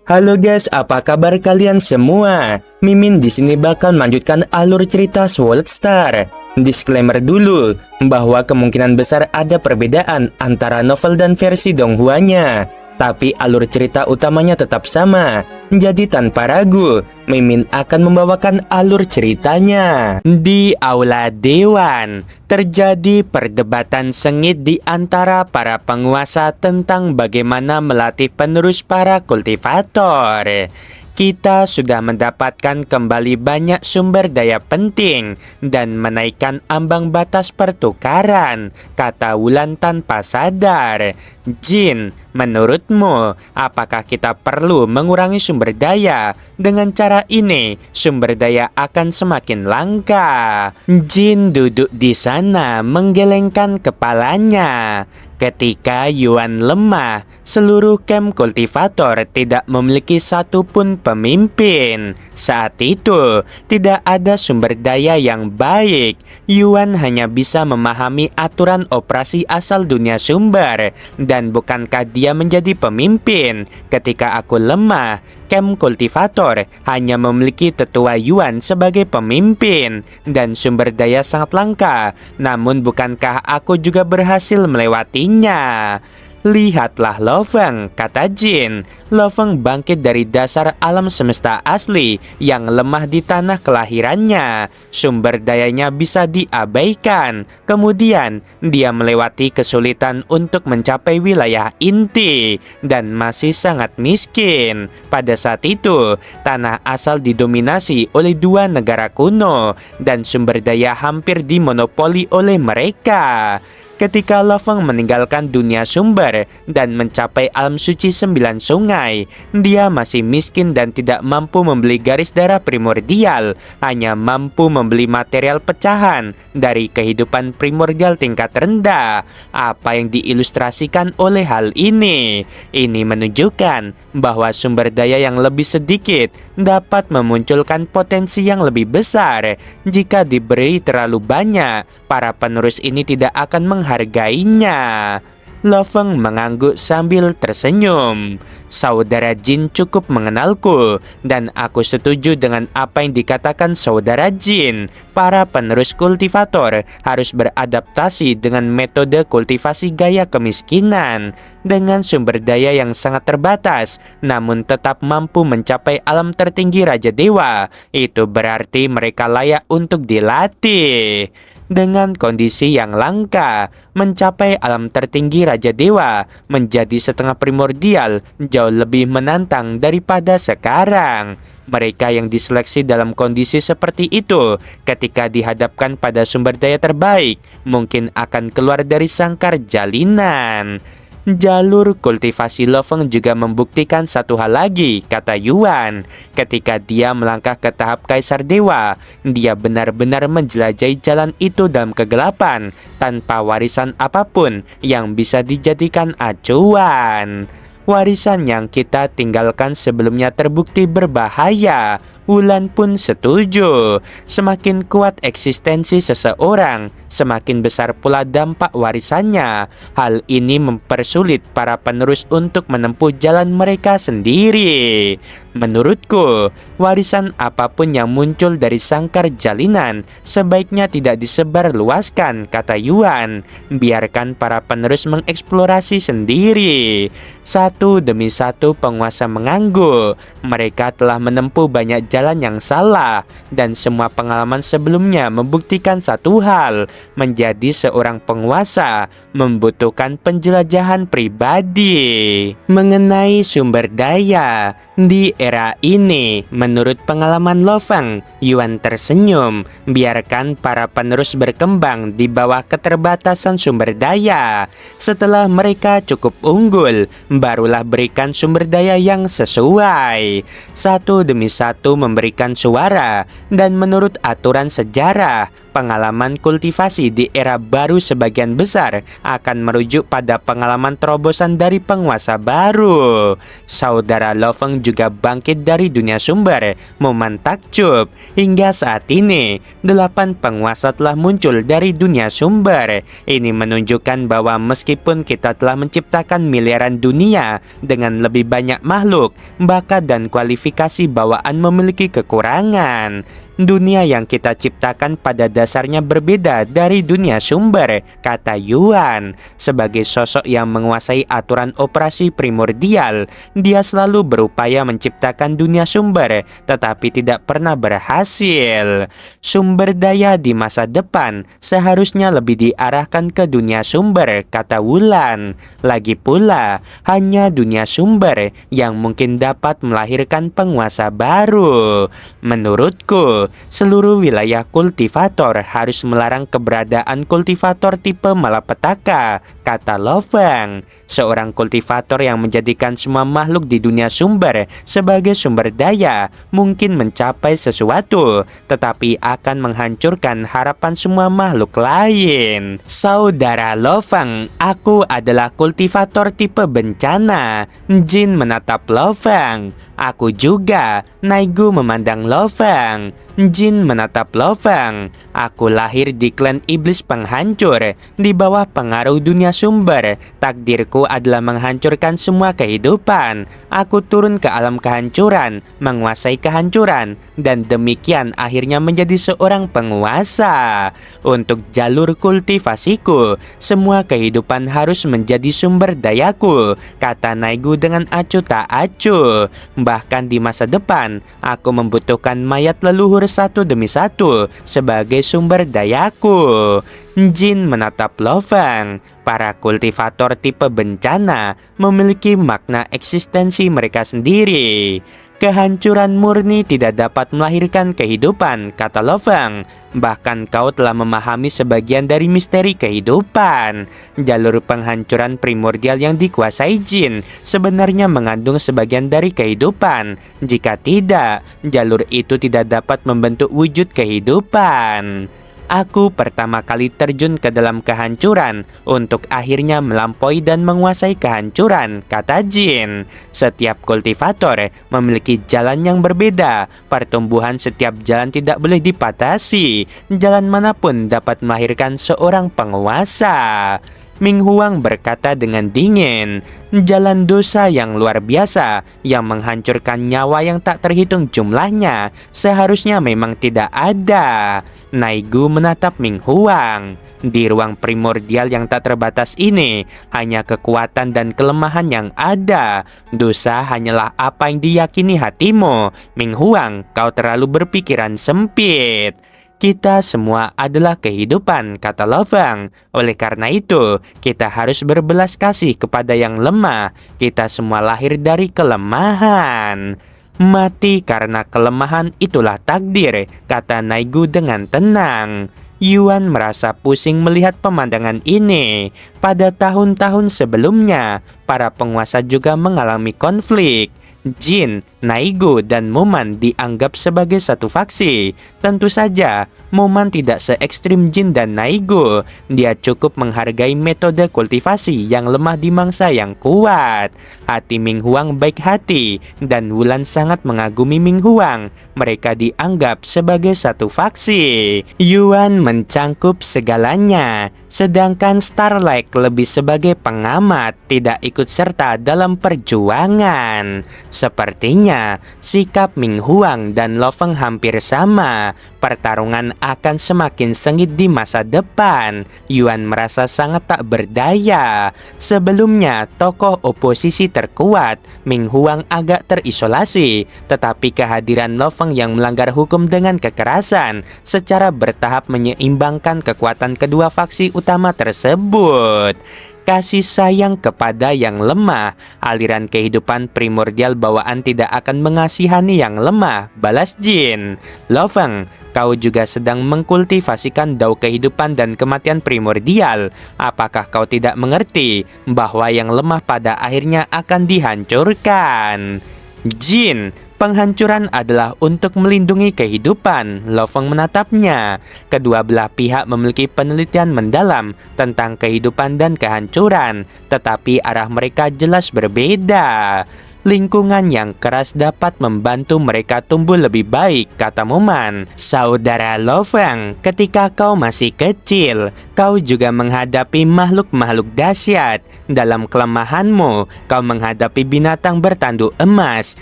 Halo guys, apa kabar kalian semua? Mimin di sini bakal melanjutkan alur cerita Sword Star. Disclaimer dulu, bahwa kemungkinan besar ada perbedaan antara novel dan versi Donghuanya. Tapi alur cerita utamanya tetap sama. Jadi tanpa ragu, Mimin akan membawakan alur ceritanya. Di Aula Dewan, terjadi perdebatan sengit di antara para penguasa tentang bagaimana melatih penerus para kultivator. Kita sudah mendapatkan kembali banyak sumber daya penting dan menaikkan ambang batas pertukaran, kata Wulan tanpa sadar. Jin, menurutmu, apakah kita perlu mengurangi sumber daya? Dengan cara ini, sumber daya akan semakin langka. Jin duduk di sana menggelengkan kepalanya. Ketika Yuan lemah, seluruh camp kultivator tidak memiliki satupun pemimpin. Saat itu, tidak ada sumber daya yang baik. Yuan hanya bisa memahami aturan operasi asal dunia sumber. Dan bukankah dia menjadi pemimpin? Ketika aku lemah, camp kultivator hanya memiliki tetua Yuan sebagai pemimpin. Dan sumber daya sangat langka. Namun bukankah aku juga berhasil melewatinya? Lihatlah Lo-Feng, kata Jin. Lo-Feng bangkit dari dasar alam semesta asli yang lemah di tanah kelahirannya. Sumber dayanya bisa diabaikan. Kemudian, dia melewati kesulitan untuk mencapai wilayah inti dan masih sangat miskin. Pada saat itu, tanah asal didominasi oleh dua negara kuno dan sumber daya hampir dimonopoli oleh mereka. Ketika Lo-Feng meninggalkan dunia sumber dan mencapai alam suci 9 sungai, dia masih miskin dan tidak mampu membeli garis darah primordial, hanya mampu membeli material pecahan dari kehidupan primordial tingkat rendah. Apa yang diilustrasikan oleh hal ini? Ini menunjukkan bahwa sumber daya yang lebih sedikit dapat memunculkan potensi yang lebih besar. Jika diberi terlalu banyak, para penerus ini tidak akan menghargainya. Lo-Feng mengangguk sambil tersenyum. Saudara Jin cukup mengenalku, dan aku setuju dengan apa yang dikatakan saudara Jin. Para penerus kultivator harus beradaptasi dengan metode kultivasi gaya kemiskinan. Dengan sumber daya yang sangat terbatas, namun tetap mampu mencapai alam tertinggi Raja Dewa. Itu berarti mereka layak untuk dilatih. Dengan kondisi yang langka, mencapai alam tertinggi Raja Dewa menjadi setengah primordial jauh lebih menantang daripada sekarang. Mereka yang diseleksi dalam kondisi seperti itu, ketika dihadapkan pada sumber daya terbaik, mungkin akan keluar dari sangkar jalinan. Jalur kultivasi Lo-Feng juga membuktikan satu hal lagi, kata Yuan. Ketika dia melangkah ke tahap Kaisar Dewa, dia benar-benar menjelajahi jalan itu dalam kegelapan, tanpa warisan apapun yang bisa dijadikan acuan. Warisan yang kita tinggalkan sebelumnya terbukti berbahaya. Wulan pun setuju. Semakin kuat eksistensi seseorang, semakin besar pula dampak warisannya. Hal ini mempersulit para penerus untuk menempuh jalan mereka sendiri. Menurutku, warisan apapun yang muncul dari sangkar jalinan sebaiknya tidak disebarluaskan, kata Yuan. Biarkan para penerus mengeksplorasi sendiri. Satu demi satu penguasa mengangguk. Mereka telah menempuh banyak jalan yang salah, dan semua pengalaman sebelumnya membuktikan satu hal: menjadi seorang penguasa membutuhkan penjelajahan pribadi. Mengenai sumber daya di era ini, menurut pengalaman Lo-Feng, Yuan tersenyum. Biarkan para penerus berkembang di bawah keterbatasan sumber daya. Setelah mereka cukup unggul, barulah berikan sumber daya yang sesuai. Satu demi satu memberikan suara, dan menurut aturan sejarah, pengalaman kultivasi di era baru sebagian besar akan merujuk pada pengalaman terobosan dari penguasa baru. Saudara Lo Feng juga bangkit dari dunia sumber. Momen takjub, hingga saat ini 8 penguasa telah muncul dari dunia sumber. Ini menunjukkan bahwa meskipun kita telah menciptakan miliaran dunia dengan lebih banyak makhluk, bakat dan kualifikasi bawaan memiliki kekurangan. Dunia yang kita ciptakan pada dasarnya berbeda dari dunia sumber, kata Yuan. Sebagai sosok yang menguasai aturan operasi primordial, dia selalu berupaya menciptakan dunia sumber, tetapi tidak pernah berhasil. Sumber daya di masa depan seharusnya lebih diarahkan ke dunia sumber, kata Wulan. Lagi pula, hanya dunia sumber yang mungkin dapat melahirkan penguasa baru. Menurutku, seluruh wilayah kultivator harus melarang keberadaan kultivator tipe malapetaka, kata Lo Feng. Seorang kultivator yang menjadikan semua makhluk di dunia sumber sebagai sumber daya mungkin mencapai sesuatu, tetapi akan menghancurkan harapan semua makhluk lain. Saudara Lo Feng, aku adalah kultivator tipe bencana. Jin menatap Lo Feng. Aku juga. Naigu memandang Lo Feng. Jin menatap Lo Feng. Aku lahir di klan iblis penghancur, di bawah pengaruh dunia sumber. Takdirku adalah menghancurkan semua kehidupan. Aku turun ke alam kehancuran, menguasai kehancuran, dan demikian akhirnya menjadi seorang penguasa. Untuk jalur kultivasiku, semua kehidupan harus menjadi sumber dayaku, kata Naigu dengan acuh tak acuh. Bahkan di masa depan, aku membutuhkan mayat leluhur satu demi satu sebagai sumber dayaku. Jin menatap Lo Feng. Para kultivator tipe bencana memiliki makna eksistensi mereka sendiri. Kehancuran murni tidak dapat melahirkan kehidupan, kata Lo Feng. Bahkan kau telah memahami sebagian dari misteri kehidupan. Jalur penghancuran primordial yang dikuasai Jin sebenarnya mengandung sebagian dari kehidupan. Jika tidak, jalur itu tidak dapat membentuk wujud kehidupan. Aku pertama kali terjun ke dalam kehancuran untuk akhirnya melampaui dan menguasai kehancuran, kata Jin. Setiap kultivator memiliki jalan yang berbeda. Pertumbuhan setiap jalan tidak boleh dipatasi. Jalan manapun dapat melahirkan seorang penguasa. Ming Huang berkata dengan dingin, jalan dosa yang luar biasa yang menghancurkan nyawa yang tak terhitung jumlahnya seharusnya memang tidak ada. Naigu menatap Ming Huang. Di ruang primordial yang tak terbatas ini, hanya kekuatan dan kelemahan yang ada. Dosa hanyalah apa yang diyakini hatimu. Ming Huang, kau terlalu berpikiran sempit. Kita semua adalah kehidupan, kata Lo Feng. Oleh karena itu, kita harus berbelas kasih kepada yang lemah. Kita semua lahir dari kelemahan. Mati karena kelemahan itulah takdir, kata Naigu dengan tenang. Yuan merasa pusing melihat pemandangan ini. Pada tahun-tahun sebelumnya, para penguasa juga mengalami konflik. Jin, Naigu, dan Moman dianggap sebagai satu faksi. Tentu saja, Moman tidak se-ekstrim Jin dan Naigu. Dia cukup menghargai metode kultivasi yang lemah di mangsa yang kuat. Hati Ming Huang baik hati, dan Wulan sangat mengagumi Ming Huang. Mereka dianggap sebagai satu faksi. Yuan mencangkup segalanya, sedangkan Starlight lebih sebagai pengamat, tidak ikut serta dalam perjuangan. Sepertinya sikap Ming Huang dan Lo Feng hampir sama. Pertarungan akan semakin sengit di masa depan. Yuan merasa sangat tak berdaya. Sebelumnya, tokoh oposisi terkuat, Ming Huang agak terisolasi. Tetapi kehadiran Lo Feng yang melanggar hukum dengan kekerasan secara bertahap menyeimbangkan kekuatan kedua faksi utama tersebut. Kasih sayang kepada yang lemah. Aliran kehidupan primordial bawaan tidak akan mengasihani yang lemah, balas Jin. Lo Feng, kau juga sedang mengkultivasikan dao kehidupan dan kematian primordial. Apakah kau tidak mengerti bahwa yang lemah pada akhirnya akan dihancurkan? Jin, penghancuran adalah untuk melindungi kehidupan. Lo Feng menatapnya. Kedua belah pihak memiliki penelitian mendalam tentang kehidupan dan kehancuran, tetapi arah mereka jelas berbeda. Lingkungan yang keras dapat membantu mereka tumbuh lebih baik, kata Moman. Saudara Lo Feng, ketika kau masih kecil, kau juga menghadapi makhluk-makhluk dahsyat. Dalam kelemahanmu, kau menghadapi binatang bertanduk emas.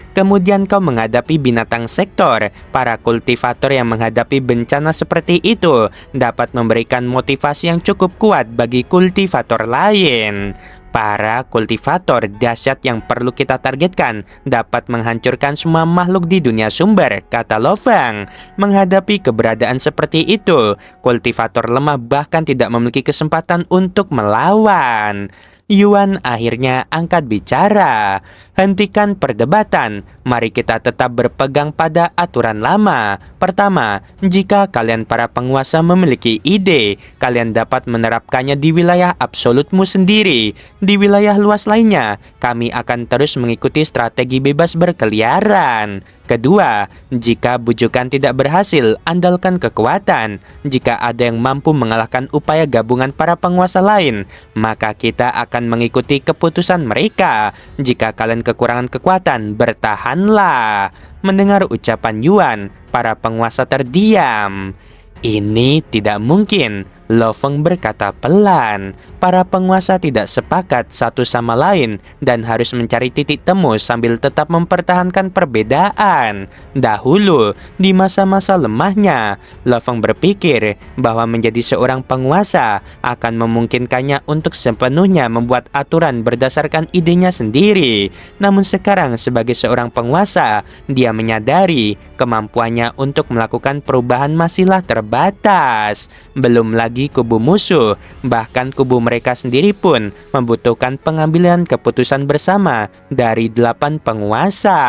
Kemudian kau menghadapi binatang sektor. Para kultivator yang menghadapi bencana seperti itu dapat memberikan motivasi yang cukup kuat bagi kultivator lain. Para kultivator dahsyat yang perlu kita targetkan dapat menghancurkan semua makhluk di dunia sumber, kata Lo Feng. Menghadapi keberadaan seperti itu, kultivator lemah bahkan tidak memiliki kesempatan untuk melawan. Yuan akhirnya angkat bicara. Hentikan perdebatan. Mari kita tetap berpegang pada aturan lama. Pertama, jika kalian para penguasa memiliki ide, kalian dapat menerapkannya di wilayah absolutmu sendiri. Di wilayah luas lainnya, kami akan terus mengikuti strategi bebas berkeliaran. Kedua, jika bujukan tidak berhasil, andalkan kekuatan. Jika ada yang mampu mengalahkan upaya gabungan para penguasa lain, maka kita akan mengikuti keputusan mereka. Jika kalian kekurangan kekuatan, bertahanlah. Mendengar ucapan Yuan, para penguasa terdiam. Ini tidak mungkin, Lo Feng berkata pelan. Para penguasa tidak sepakat satu sama lain dan harus mencari titik temu sambil tetap mempertahankan perbedaan. Dahulu, di masa-masa lemahnya, Lo Feng berpikir bahwa menjadi seorang penguasa akan memungkinkannya untuk sepenuhnya membuat aturan berdasarkan idenya sendiri. Namun sekarang sebagai seorang penguasa, dia menyadari kemampuannya untuk melakukan perubahan masihlah terbatas. Belum lagi kubu musuh, bahkan kubu mereka sendiri pun membutuhkan pengambilan keputusan bersama dari 8 penguasa.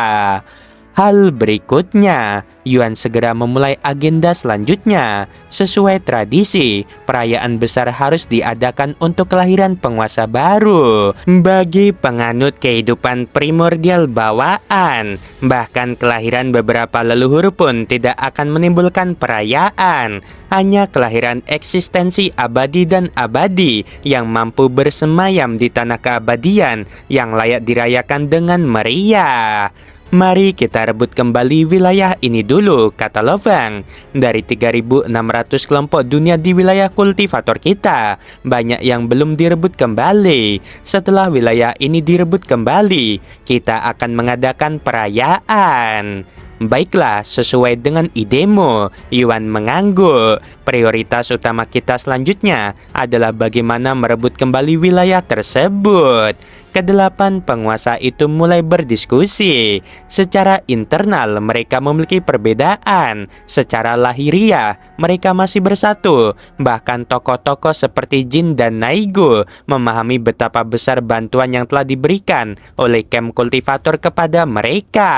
Hal berikutnya, Yuan segera memulai agenda selanjutnya. Sesuai tradisi, perayaan besar harus diadakan untuk kelahiran penguasa baru. Bagi penganut kehidupan primordial bawaan, bahkan kelahiran beberapa leluhur pun tidak akan menimbulkan perayaan. Hanya kelahiran eksistensi abadi dan abadi yang mampu bersemayam di tanah keabadian yang layak dirayakan dengan meriah. Mari kita rebut kembali wilayah ini dulu, kata Lo Feng. Dari 3.600 kelompok dunia di wilayah kultivator kita, banyak yang belum direbut kembali. Setelah wilayah ini direbut kembali, kita akan mengadakan perayaan. Baiklah, sesuai dengan idemu, Yuan mengangguk. Prioritas utama kita selanjutnya adalah bagaimana merebut kembali wilayah tersebut. Kedelapan penguasa itu mulai berdiskusi. Secara internal mereka memiliki perbedaan. Secara lahiriah mereka masih bersatu. Bahkan tokoh-tokoh seperti Jin dan Naigo memahami betapa besar bantuan yang telah diberikan oleh camp kultivator kepada mereka.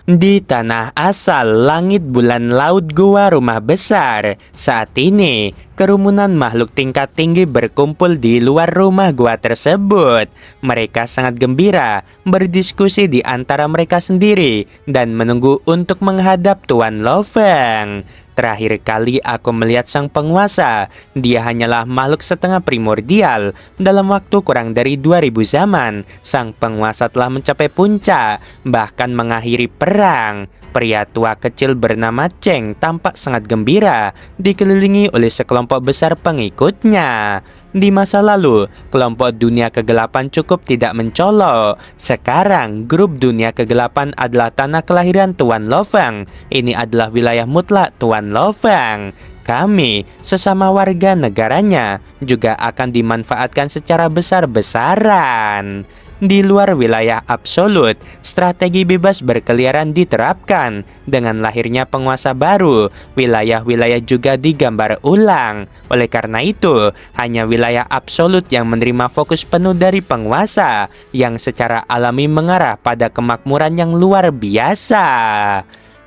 Di tanah asal, langit, bulan, laut, gua, rumah besar. Saat ini kerumunan makhluk tingkat tinggi berkumpul di luar rumah gua tersebut. Mereka sangat gembira, berdiskusi di antara mereka sendiri, dan menunggu untuk menghadap Tuan Lo Feng. Terakhir kali aku melihat sang penguasa, dia hanyalah makhluk setengah primordial. Dalam waktu kurang dari 2000 zaman, sang penguasa telah mencapai puncak, bahkan mengakhiri perang. Pria tua kecil bernama Cheng tampak sangat gembira, dikelilingi oleh sekelompok besar pengikutnya. Di masa lalu, kelompok dunia kegelapan cukup tidak mencolok. Sekarang, grup dunia kegelapan adalah tanah kelahiran Tuan Lo Feng. Ini adalah wilayah mutlak Tuan Lo Feng. Kami, sesama warga negaranya, juga akan dimanfaatkan secara besar-besaran. Di luar wilayah absolut, strategi bebas berkeliaran diterapkan. Dengan lahirnya penguasa baru, wilayah-wilayah juga digambar ulang. Oleh karena itu, hanya wilayah absolut yang menerima fokus penuh dari penguasa, yang secara alami mengarah pada kemakmuran yang luar biasa.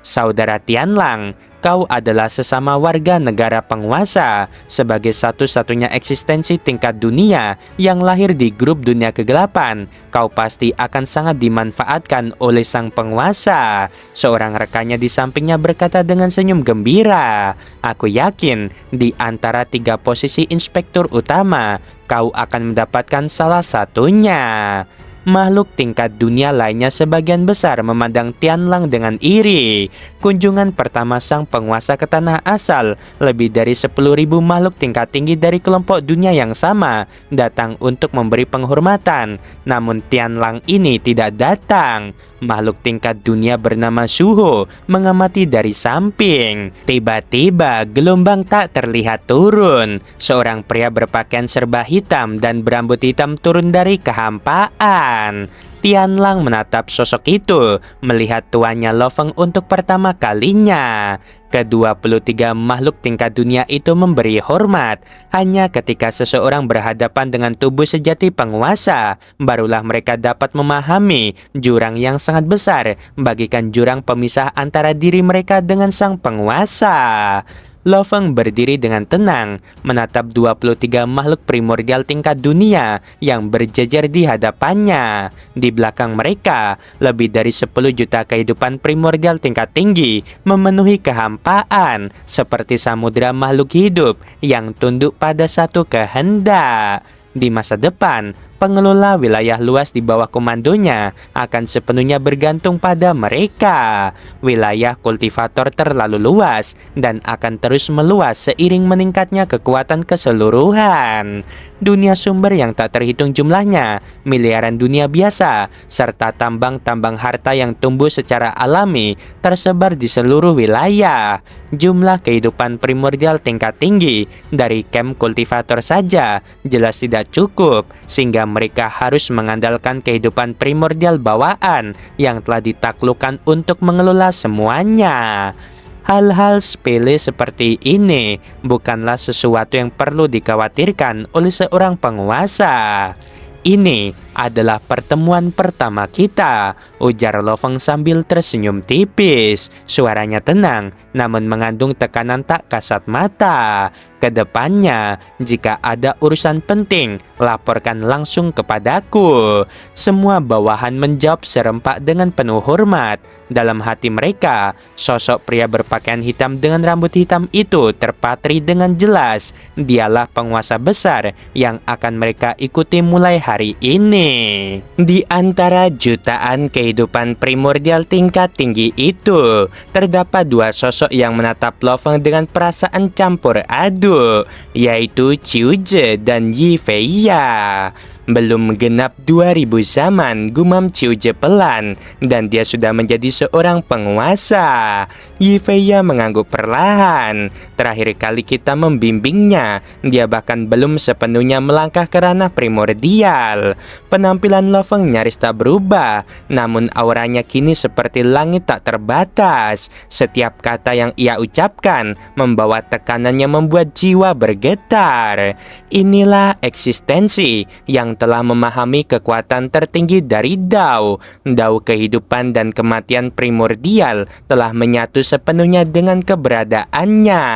Saudara Tianlang, kau adalah sesama warga negara penguasa. Sebagai satu-satunya eksistensi tingkat dunia yang lahir di grup dunia kegelapan, kau pasti akan sangat dimanfaatkan oleh sang penguasa. Seorang rekannya di sampingnya berkata dengan senyum gembira. Aku yakin di antara 3 posisi inspektur utama, kau akan mendapatkan salah satunya. Makhluk tingkat dunia lainnya sebagian besar memandang Tianlang dengan iri. Kunjungan pertama sang penguasa ke tanah asal, lebih dari 10.000 makhluk tingkat tinggi dari kelompok dunia yang sama datang untuk memberi penghormatan. Namun Tianlang ini tidak datang. Makhluk tingkat dunia bernama Suho mengamati dari samping. Tiba-tiba gelombang tak terlihat turun. Seorang pria berpakaian serba hitam dan berambut hitam turun dari kehampaan. Tianlang menatap sosok itu, melihat tuannya Lo Feng untuk pertama kalinya. Ke-23 makhluk tingkat dunia itu memberi hormat. Hanya ketika seseorang berhadapan dengan tubuh sejati penguasa, barulah mereka dapat memahami jurang yang sangat besar, bagikan jurang pemisah antara diri mereka dengan sang penguasa. Lo Feng berdiri dengan tenang, menatap 23 makhluk primordial tingkat dunia yang berjejer di hadapannya. Di belakang mereka, lebih dari 10 juta kehidupan primordial tingkat tinggi memenuhi kehampaan, seperti samudera makhluk hidup yang tunduk pada satu kehendak. Di masa depan, pengelola wilayah luas di bawah komandonya akan sepenuhnya bergantung pada mereka. Wilayah kultivator terlalu luas dan akan terus meluas seiring meningkatnya kekuatan keseluruhan. Dunia sumber yang tak terhitung jumlahnya, miliaran dunia biasa, serta tambang-tambang harta yang tumbuh secara alami tersebar di seluruh wilayah. Jumlah kehidupan primordial tingkat tinggi dari camp kultivator saja jelas tidak cukup, sehingga mereka harus mengandalkan kehidupan primordial bawaan yang telah ditaklukkan untuk mengelola semuanya. Hal-hal sepele seperti ini bukanlah sesuatu yang perlu dikhawatirkan oleh seorang penguasa. Ini adalah pertemuan pertama kita, ujar Lo Feng sambil tersenyum tipis. Suaranya tenang, namun mengandung tekanan tak kasat mata. Kedepannya, jika ada urusan penting, laporkan langsung kepadaku. Semua bawahan menjawab serempak dengan penuh hormat. Dalam hati mereka, sosok pria berpakaian hitam dengan rambut hitam itu terpatri dengan jelas. Dialah penguasa besar yang akan mereka ikuti mulai hari ini. Di antara jutaan kehidupan primordial tingkat tinggi itu, terdapat 2 sosok yang menatap Lo Feng dengan perasaan campur aduk, yaitu Qiu Zhe dan Yi Feiya. Belum genap 2000 zaman, gumam Qiu Zhe pelan, dan dia sudah menjadi seorang penguasa. Yi Feiya mengangguk perlahan. Terakhir kali kita membimbingnya, dia bahkan belum sepenuhnya melangkah ke ranah primordial. Penampilan Lo Feng nyaris tak berubah, namun auranya kini seperti langit tak terbatas. Setiap kata yang ia ucapkan membawa tekanannya membuat jiwa bergetar. Inilah eksistensi yang telah memahami kekuatan tertinggi dari Dao. Dao kehidupan dan kematian primordial telah menyatu sepenuhnya dengan keberadaannya.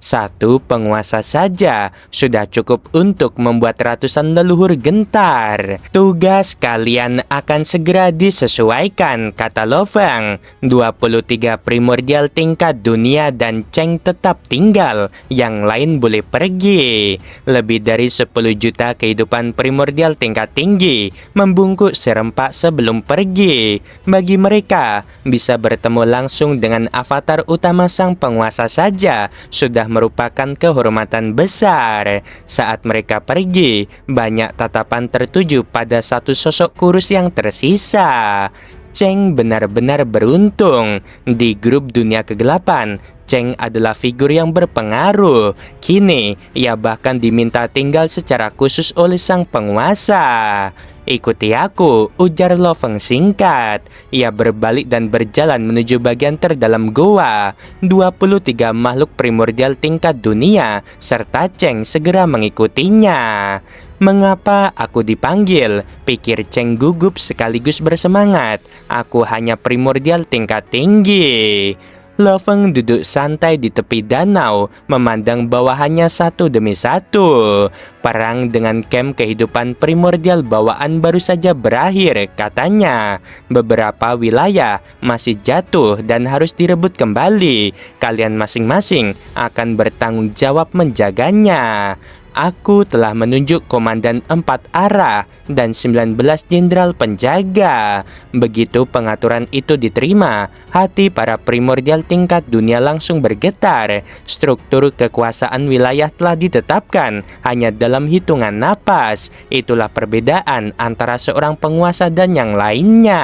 Satu penguasa saja sudah cukup untuk membuat ratusan leluhur gentar. Tugas kalian akan segera disesuaikan, kata Lo Feng. 23 primordial tingkat dunia dan Cheng tetap tinggal, yang lain boleh pergi. Lebih dari 10 juta kehidupan primordial tingkat tinggi membungkuk serempak sebelum pergi. Bagi mereka, bisa bertemu langsung dengan avatar utama sang penguasa saja sudah merupakan kehormatan besar. Saat mereka pergi, banyak tatapan tertuju pada satu sosok kurus yang tersisa. Cheng benar-benar beruntung. Di grup dunia kegelapan, Cheng adalah figur yang berpengaruh. Kini, ia bahkan diminta tinggal secara khusus oleh sang penguasa. Ikuti aku, ujar Lo Feng singkat. Ia berbalik dan berjalan menuju bagian terdalam goa. 23 makhluk primordial tingkat dunia serta Cheng segera mengikutinya. Mengapa aku dipanggil? Pikir Cheng gugup sekaligus bersemangat. Aku hanya primordial tingkat tinggi. Lo Feng duduk santai di tepi danau, memandang bawahannya satu demi satu. Perang dengan camp kehidupan primordial bawaan baru saja berakhir, katanya. Beberapa wilayah masih jatuh dan harus direbut kembali. Kalian masing-masing akan bertanggung jawab menjaganya. Aku telah menunjuk komandan 4 arah dan 19 jenderal penjaga. Begitu pengaturan itu diterima, hati para primordial tingkat dunia langsung bergetar. Struktur kekuasaan wilayah telah ditetapkan hanya dalam hitungan napas. Itulah perbedaan antara seorang penguasa dan yang lainnya.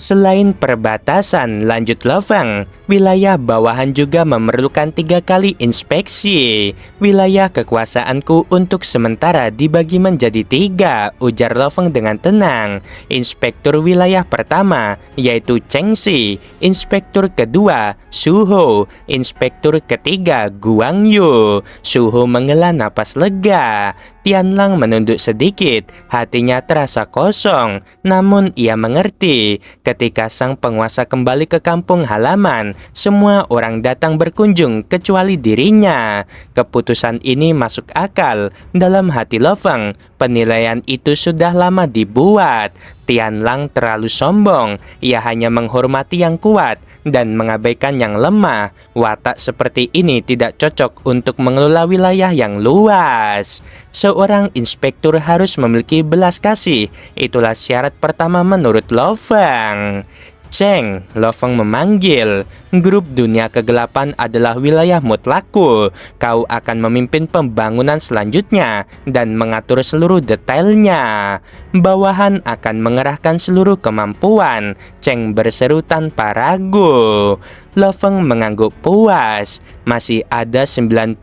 Selain perbatasan, lanjut Lo Feng, wilayah bawahan juga memerlukan 3 kali inspeksi. Wilayah kekuasaanku untuk sementara dibagi menjadi 3, ujar Lo Feng dengan tenang. Inspektur wilayah pertama yaitu Cheng Xi, inspektur kedua Su Ho, inspektur ketiga Guang Yu. Su Ho menghela napas lega. Tian Lang menunduk sedikit, hatinya terasa kosong. Namun ia mengerti, ketika sang penguasa kembali ke kampung halaman, semua orang datang berkunjung kecuali dirinya. Keputusan ini masuk akal. Dalam hati Lo Feng, penilaian itu sudah lama dibuat. Tian Lang terlalu sombong, ia hanya menghormati yang kuat dan mengabaikan yang lemah. Watak seperti ini tidak cocok untuk mengelola wilayah yang luas. Seorang inspektur harus memiliki belas kasih. Itulah syarat pertama menurut Lo Feng. Cheng, Lo Feng memanggil. Grup dunia kegelapan adalah wilayah mutlakku. Kau akan memimpin pembangunan selanjutnya dan mengatur seluruh detailnya. Bawahan akan mengerahkan seluruh kemampuan. Cheng berseru tanpa ragu. Lo Feng mengangguk puas. Masih ada 93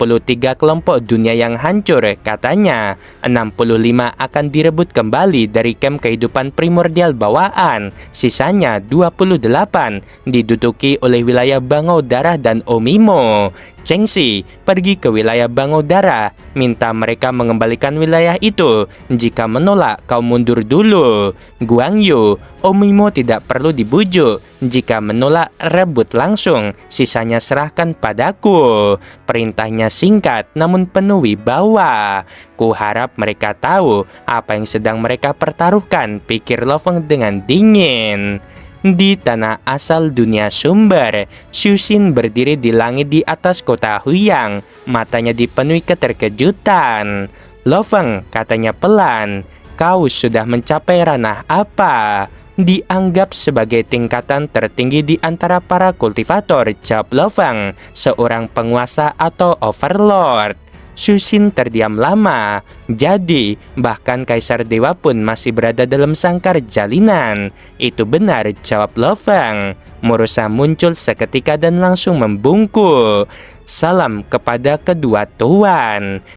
kelompok dunia yang hancur, katanya. 65 akan direbut kembali dari camp kehidupan primordial bawaan. Sisanya 28 diduduki oleh wilayah Bangau Darah dan Omimo. Cheng Xi pergi ke wilayah Bangau Darah, minta mereka mengembalikan wilayah itu. Jika menolak, kau mundur dulu. Guang Yu, Omimo tidak perlu dibujuk. Jika menolak, rebut langsung. Sisanya serahkan padaku. Perintahnya singkat namun penuh wibawa. Kuharap mereka tahu apa yang sedang mereka pertaruhkan, pikir Lo Feng dengan dingin. Di tanah asal dunia sumber, Xu Xin berdiri di langit di atas kota Huyang. Matanya dipenuhi keterkejutan. Lo Feng, katanya pelan, kau sudah mencapai ranah apa? Dianggap sebagai tingkatan tertinggi di antara para kultivator, jawab Lo Feng, seorang penguasa atau overlord. Xu Xin terdiam lama. Jadi, bahkan Kaisar Dewa pun masih berada dalam sangkar jalinan. Itu benar, jawab Lo Feng. Murusa muncul seketika dan langsung membungkuk. Salam kepada kedua tuan.